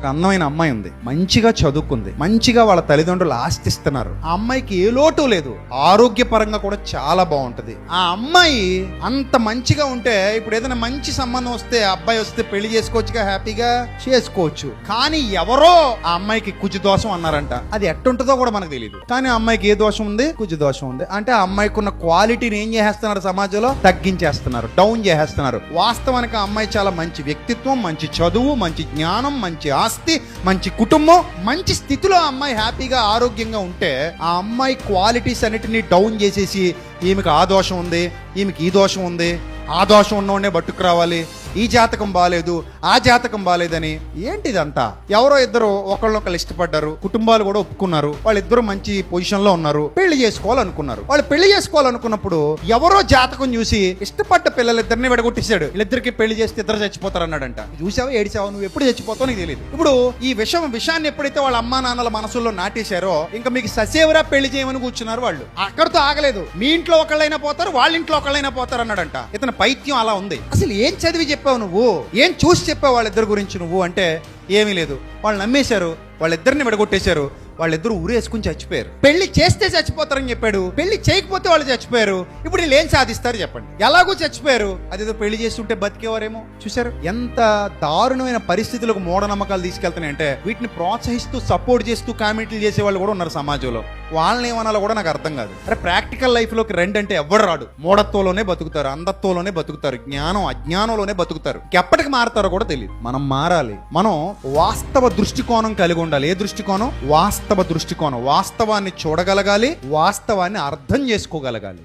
ఒక అందమైన అమ్మాయి ఉంది, మంచిగా చదువుకుంది, మంచిగా వాళ్ళ తల్లిదండ్రులు ఆస్తిస్తున్నారు. ఆ అమ్మాయికి ఏ లోటు లేదు, ఆరోగ్యపరంగా కూడా చాలా బాగుంటది. ఆ అమ్మాయి అంత మంచిగా ఉంటే ఇప్పుడు ఏదైనా మంచి సంబంధం వస్తే, అబ్బాయి వస్తే పెళ్లి చేసుకోవచ్చుగా, హ్యాపీగా చేసుకోవచ్చు. కానీ ఎవరో ఆ అమ్మాయికి కుజు దోషం అన్నారంట. అది ఎట్టుంటుందో కూడా మనకు తెలియదు. కానీ ఆ అమ్మాయికి ఏ దోషం ఉంది? కుజు దోషం ఉంది. అంటే ఆ అమ్మాయికి ఉన్న క్వాలిటీని ఏం చేస్తున్నారు? సమాజంలో తగ్గించేస్తున్నారు, డౌన్ చేసేస్తున్నారు. వాస్తవానికి ఆ అమ్మాయి చాలా మంచి వ్యక్తిత్వం, మంచి చదువు, మంచి జ్ఞానం, మంచి ఆస్తి, మంచి కుటుంబం, మంచి స్థితిలో ఆ అమ్మాయి హ్యాపీగా ఆరోగ్యంగా ఉంటే ఆ అమ్మాయి క్వాలిటీస్ అన్నిటిని డౌన్ చేసేసి ఈమెకి ఆ దోషం ఉంది, ఈమెకి ఈ దోషం ఉంది, ఆ దోషం ఉన్నోడే బట్టుకు రావాలి, ఈ జాతకం బాలేదు, ఆ జాతకం బాలేదని. ఏంటిదంతా? ఎవరో ఇద్దరు ఒకళ్ళొకళ్ళు ఇష్టపడ్డారు, కుటుంబాలు కూడా ఒప్పుకున్నారు, వాళ్ళిద్దరు మంచి పొజిషన్ లో ఉన్నారు, పెళ్లి చేసుకోవాలనుకున్నారు. వాళ్ళు పెళ్లి చేసుకోవాలనుకున్నప్పుడు ఎవరో జాతకం చూసి ఇష్టపడ్డ పిల్లలిద్దరిని విడగొట్టేశాడు. వీళ్ళిద్దరికి పెళ్లి చేస్తే ఇద్దరు చచ్చిపోతారు అన్నాడంట. చూసావా, ఏడిచావా, నువ్వు ఎప్పుడు చచ్చిపోతావు నీకు తెలియదు. ఇప్పుడు ఈ విషయాన్ని ఎప్పుడైతే వాళ్ళ అమ్మా నాన్నల మనసుల్లో నాటేశారో ఇంకా మీకు ససేవరా పెళ్లి చేయమని కూర్చున్నారు. వాళ్ళు అక్కడితో ఆగలేదు. మీ ఇంట్లో ఒకళ్ళైనా పోతారు, వాళ్ళ ఇంట్లో ఒకళ్ళైనా పోతారు అన్నాడంట. ఇతని పైత్యం అలా ఉంది. అసలు ఏం చదివి చెప్పావు నువ్వు? ఏం చూసి చెప్పావు వాళ్ళిద్దరి గురించి నువ్వు అంటే? ఏమీ లేదు. వాళ్ళు నమ్మేశారు, వాళ్ళిద్దరిని విడగొట్టేశారు, వాళ్ళిద్దరు ఊరేసుకుని చచ్చిపోయారు. పెళ్లి చేస్తే చచ్చిపోతారని చెప్పాడు, పెళ్లి చేయకపోతే వాళ్ళు చచ్చిపోయారు. ఇప్పుడు వీళ్ళు ఏం సాధిస్తారు చెప్పండి? ఎలాగో చచ్చిపోయారు, అదేదో పెళ్లి చేస్తుంటే బతికేవారేమో. చూశారు ఎంత దారుణమైన పరిస్థితులకు మూఢనమ్మకాలు తీసుకెళ్తున్నాయంటే వీటిని ప్రోత్సహిస్తూ సపోర్ట్ చేస్తూ కామెంట్లు చేసే వాళ్ళు కూడా ఉన్నారు సమాజంలో. వాళ్ళని ఏమనాలో కూడా నాకు అర్థం కాదు. అరే ప్రాక్టికల్ లైఫ్ లోకి రండి అంటే ఎవ్వరు రాడు. మూఢత్వంలోనే బతుకుతారు, అంధత్వంలోనే బతుకుతారు, జ్ఞానం అజ్ఞానంలోనే బతుకుతారు. ఎప్పటికి మారతారో కూడా తెలియదు. మనం మారాలి. మనం వాస్తవ దృష్టికోణం కలిగి ఉండాలి. ఏ దృష్టికోణం? వాస్తవ దృష్టికోణం. వాస్తవాన్ని చూడగలగాలి, వాస్తవాన్ని అర్థం చేసుకోగలగాలి.